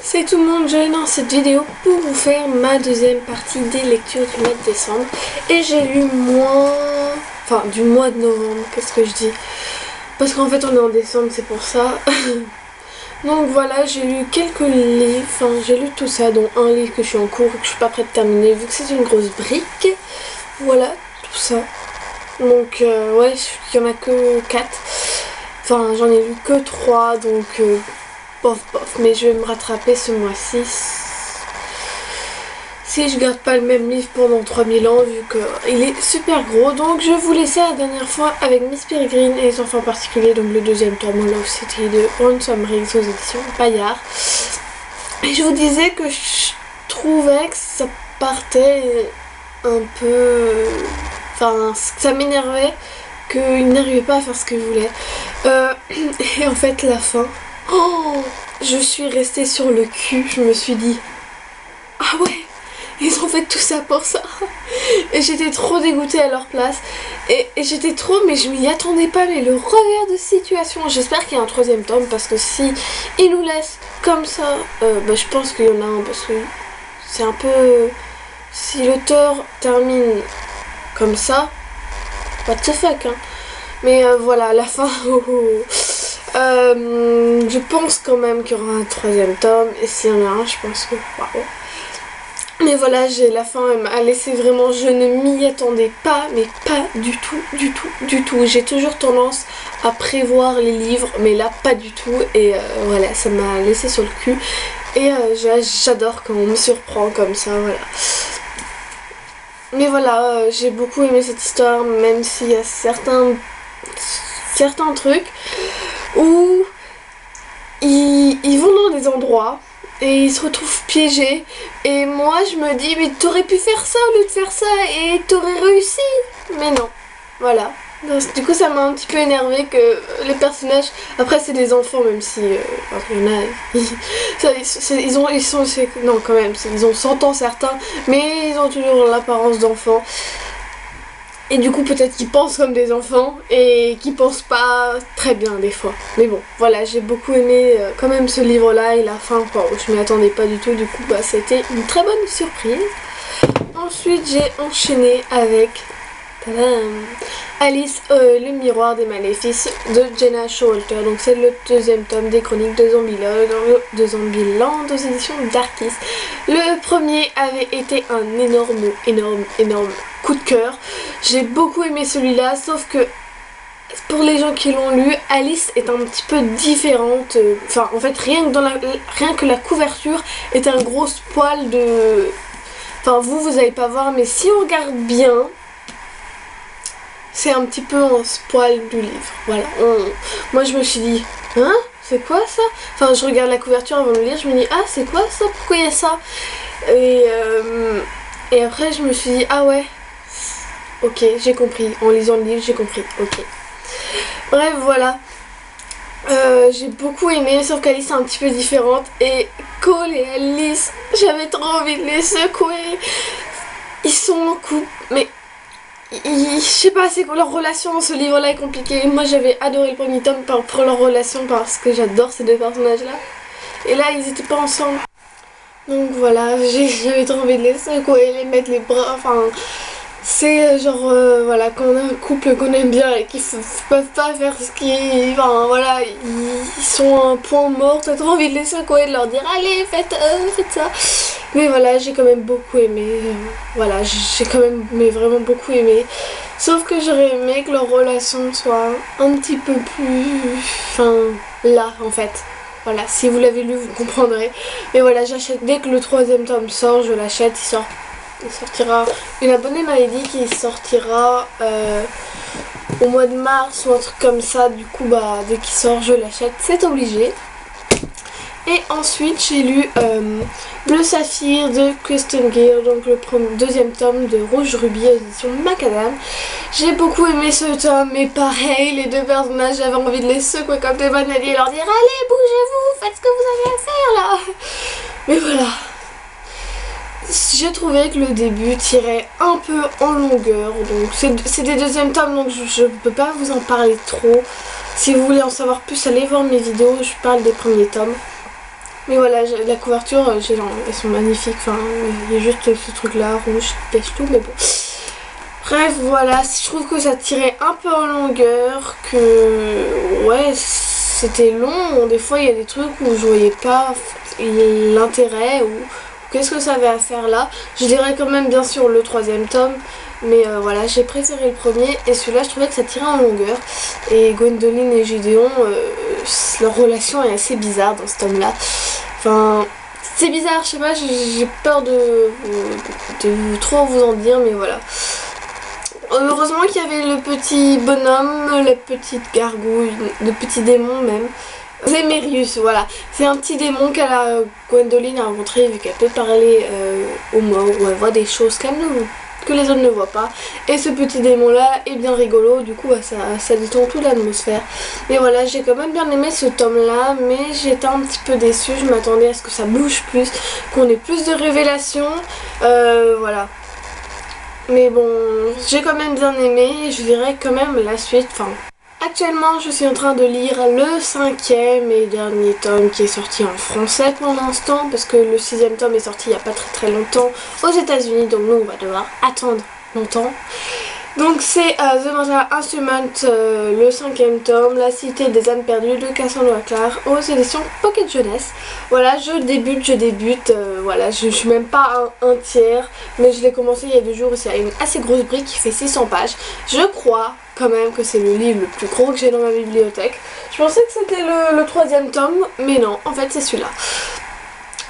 C'est tout le monde, je viens dans cette vidéo pour vous faire ma deuxième partie des lectures du mois de décembre. Et j'ai lu du mois de novembre, qu'est-ce que je dis? Parce qu'en fait on est en décembre, c'est pour ça. Donc voilà, j'ai lu quelques livres, j'ai lu tout ça, dont un livre que je suis en cours et que je suis pas prête de terminer vu que c'est une grosse brique. Voilà, tout ça. Donc ouais, il y en a que 4. Enfin, j'en ai lu que 3, donc bof, mais je vais me rattraper ce mois-ci. Si je garde pas le même livre pendant 3000 ans, vu qu'il est super gros. Donc je vous laissais la dernière fois avec Miss Peregrine et les enfants particuliers, donc le deuxième tome, Love City de Ransom Riggs aux éditions Bayard. Et je vous disais que je trouvais que ça partait un peu... Enfin, ça m'énervait qu'il n'arrivait pas à faire ce qu'il voulait. Et en fait, la fin... Oh, je suis restée sur le cul, je me suis dit... Ah ouais, ils ont fait tout ça pour ça. Et j'étais trop dégoûtée à leur place. Et j'étais trop... Mais je m'y attendais pas, mais le revers de situation. J'espère qu'il y a un 3e tome, parce que si ils nous laissent comme ça... je pense qu'il y en a un, parce que c'est un peu... Si l'auteur termine comme ça... What the fuck, hein. Mais voilà, la fin... je pense quand même qu'il y aura un 3e tome. Et s'il y en a un, je pense que... Waouh. Mais voilà, la fin elle m'a laissé vraiment... Je ne m'y attendais pas, mais pas du tout. J'ai toujours tendance à prévoir les livres, mais là, pas du tout. Et voilà, ça m'a laissé sur le cul. Et j'adore quand on me surprend comme ça, voilà. Mais voilà, j'ai beaucoup aimé cette histoire, même s'il y a certains trucs où ils vont dans des endroits et ils se retrouvent piégés. Et moi je me dis, mais t'aurais pu faire ça au lieu de faire ça et t'aurais réussi. Mais non, voilà. Du coup ça m'a un petit peu énervé que les personnages, après c'est des enfants, même si il y en a, non quand même, ils ont 100 ans certains, mais ils ont toujours l'apparence d'enfants. Et du coup peut-être qu'ils pensent comme des enfants et qu'ils pensent pas très bien des fois. Mais bon, voilà, j'ai beaucoup aimé quand même ce livre-là et la fin, je m'y attendais pas du tout. Du coup, c'était une très bonne surprise. Ensuite, j'ai enchaîné avec Alice, le miroir des maléfices de Jenna Showalter. Donc c'est le 2e tome des chroniques de Zombieland aux éditions Darkis. Le premier avait été un énorme coup de cœur. J'ai beaucoup aimé celui-là, sauf que pour les gens qui l'ont lu, Alice est un petit peu différente. Enfin, en fait, rien que la couverture est un gros spoil de... Enfin, vous allez pas voir, mais si on regarde bien... C'est un petit peu un spoil du livre, voilà. Moi je me suis dit, hein, c'est quoi ça? Enfin, je regarde la couverture avant de le lire, je me dis, ah c'est quoi ça? Pourquoi il y a ça? Et après je me suis dit, ah ouais, ok, j'ai compris. En lisant le livre, j'ai compris, ok. Bref, voilà. J'ai beaucoup aimé, sauf qu'Alice est un petit peu différente. Et Cole et Alice, j'avais trop envie de les secouer. Ils sont en couple, mais... Je sais pas, c'est que leur relation dans ce livre-là est compliquée. Moi j'avais adoré le premier tome pour leur relation parce que j'adore ces deux personnages-là. Et là ils étaient pas ensemble. Donc voilà, j'avais trop envie de les secouer, les mettre les bras, c'est genre, voilà, quand on a un couple qu'on aime bien et qu'ils peuvent pas faire ce qu'ils... Enfin voilà, ils sont à un point mort, t'as trop envie de les secouer, de leur dire allez, faites ça. Mais voilà, j'ai quand même beaucoup aimé, voilà, j'ai quand même vraiment beaucoup aimé. Sauf que j'aurais aimé que leur relation soit un petit peu plus... là en fait. Voilà, si vous l'avez lu, vous comprendrez. Mais voilà, j'achète, dès que le 3e tome sort, je l'achète, il sortira, une abonnée m'avait dit qu'il sortira au mois de mars ou un truc comme ça. Du coup dès qu'il sort je l'achète, c'est obligé. Et ensuite j'ai lu Bleu Saphir de Kristen Gear, donc le 2e tome de Rouge Rubis aux éditions Macadam. J'ai beaucoup aimé ce tome, mais pareil, les deux personnages, j'avais envie de les secouer comme des banaliers et leur dire allez bougez-vous, faites ce que vous avez à faire là. Mais voilà, j'ai trouvé que le début tirait un peu en longueur, donc c'est des 2e tomes, donc je ne peux pas vous en parler trop. Si vous voulez en savoir plus, allez voir mes vidéos, je parle des premiers tomes. Mais voilà, la couverture, elles sont magnifiques. Enfin, il y a juste ce truc là rouge qui cache tout, mais bon. Bref, voilà, je trouve que ça tirait un peu en longueur, que ouais, c'était long. Des fois, il y a des trucs où je voyais pas l'intérêt ou qu'est-ce que ça avait à faire là. Je dirais quand même bien sûr le 3e tome, mais voilà, j'ai préféré le premier et celui-là, je trouvais que ça tirait en longueur. Et Gwendoline et Gédéon, leur relation est assez bizarre dans ce tome-là. Enfin, c'est bizarre, je sais pas, j'ai peur de trop vous en dire, mais voilà. Heureusement qu'il y avait le petit bonhomme, la petite gargouille, le petit démon même. Zémérius, voilà. C'est un petit démon Gwendoline a rencontré vu qu'elle peut parler aux morts, où elle voit des choses que les autres ne voient pas. Et ce petit démon là est bien rigolo, du coup ça détend toute l'atmosphère. Et voilà, j'ai quand même bien aimé ce tome là, mais j'étais un petit peu déçue. Je m'attendais à ce que ça bouge plus, qu'on ait plus de révélations. Voilà. Mais bon, j'ai quand même bien aimé, je dirais quand même la suite. Enfin, actuellement, je suis en train de lire le 5e et dernier tome qui est sorti en français pour l'instant, parce que le 6e tome est sorti il n'y a pas très longtemps aux États-Unis, donc nous on va devoir attendre longtemps. Donc c'est The Mental Instrument, le 5e tome, La Cité des âmes perdues de Cassandra Clare aux éditions Pocket Jeunesse. Voilà, je débute, voilà, je suis même pas un tiers, mais je l'ai commencé il y a 2 jours et c'est une assez grosse brique qui fait 600 pages. Je crois quand même que c'est le livre le plus gros que j'ai dans ma bibliothèque. Je pensais que c'était le 3e tome, mais non, en fait c'est celui-là.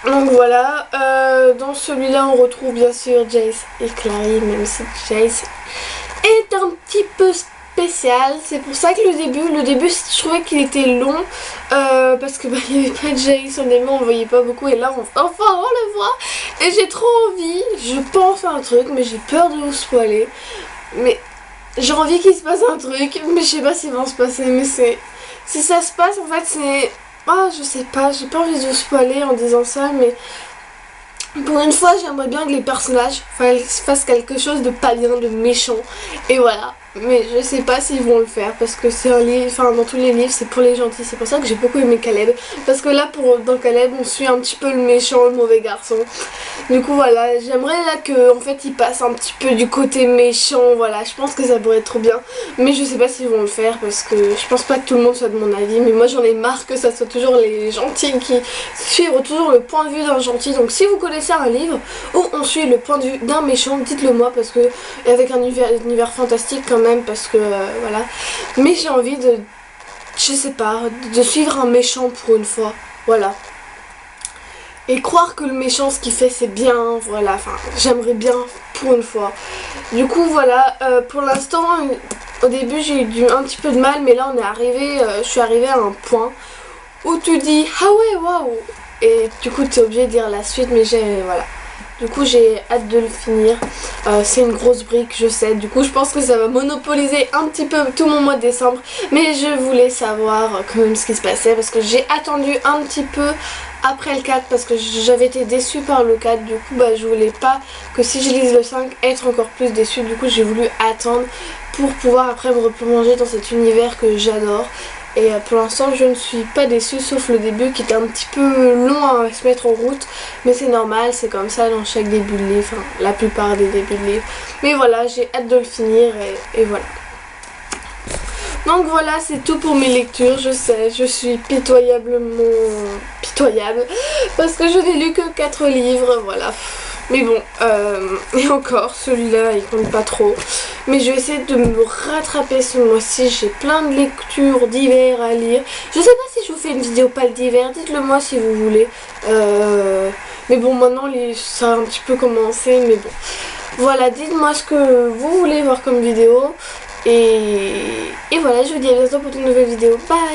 Donc voilà, dans celui-là on retrouve bien sûr Jace et Clary, même si Jace est un petit peu spécial. C'est pour ça que le début je trouvais qu'il était long, parce que il n'y avait pas de Jace, honnêtement on le voyait pas beaucoup, et là on le voit et j'ai trop envie, je pense à un truc mais j'ai peur de vous spoiler, mais j'ai envie qu'il se passe un truc, mais je sais pas s'il va se passer, mais si ça se passe en fait c'est... Ah, je sais pas, j'ai pas envie de vous spoiler en disant ça, mais pour une fois j'aimerais bien que les personnages fassent quelque chose de pas bien, de méchant, et voilà. Mais je sais pas s'ils vont le faire parce que c'est un livre, enfin dans tous les livres c'est pour les gentils, c'est pour ça que j'ai beaucoup aimé Caleb, parce que là dans Caleb on suit un petit peu le méchant, le mauvais garçon. Du coup voilà, j'aimerais là que en fait il passe un petit peu du côté méchant, voilà, je pense que ça pourrait être trop bien, mais je sais pas s'ils vont le faire parce que je pense pas que tout le monde soit de mon avis, mais moi j'en ai marre que ça soit toujours les gentils qui suivent toujours le point de vue d'un gentil. Donc si vous connaissez un livre où on suit le point de vue d'un méchant, dites-le moi, parce que avec un univers fantastique quand même, parce que voilà, mais j'ai envie de, je sais pas, de suivre un méchant pour une fois, voilà, et croire que le méchant ce qu'il fait c'est bien, voilà, enfin j'aimerais bien pour une fois. Du coup voilà, pour l'instant au début j'ai eu un petit peu de mal, mais là on est arrivé, je suis arrivée à un point où tu dis ah ouais waouh, et du coup tu es obligé de dire la suite, mais voilà. Du coup j'ai hâte de le finir, c'est une grosse brique je sais, du coup je pense que ça va monopoliser un petit peu tout mon mois de décembre, mais je voulais savoir quand même ce qui se passait parce que j'ai attendu un petit peu après le 4 parce que j'avais été déçue par le 4, du coup bah je voulais pas que si je lise le 5 être encore plus déçue, du coup j'ai voulu attendre pour pouvoir après me replonger dans cet univers que j'adore. Et pour l'instant je ne suis pas déçue, sauf le début qui était un petit peu long à se mettre en route, mais c'est normal, c'est comme ça dans chaque début de livre, enfin la plupart des débuts de livre. Mais voilà, j'ai hâte de le finir et voilà. Donc voilà, c'est tout pour mes lectures, je sais, je suis pitoyablement pitoyable parce que je n'ai lu que 4 livres, voilà. Mais bon, et encore, celui-là il compte pas trop. Mais je vais essayer de me rattraper ce mois-ci, j'ai plein de lectures d'hiver à lire. Je sais pas si je vous fais une vidéo pas d'hiver, dites-le moi si vous voulez. Mais bon, maintenant ça a un petit peu commencé, mais bon. Voilà, dites-moi ce que vous voulez voir comme vidéo. Et voilà, je vous dis à bientôt pour une nouvelle vidéo. Bye!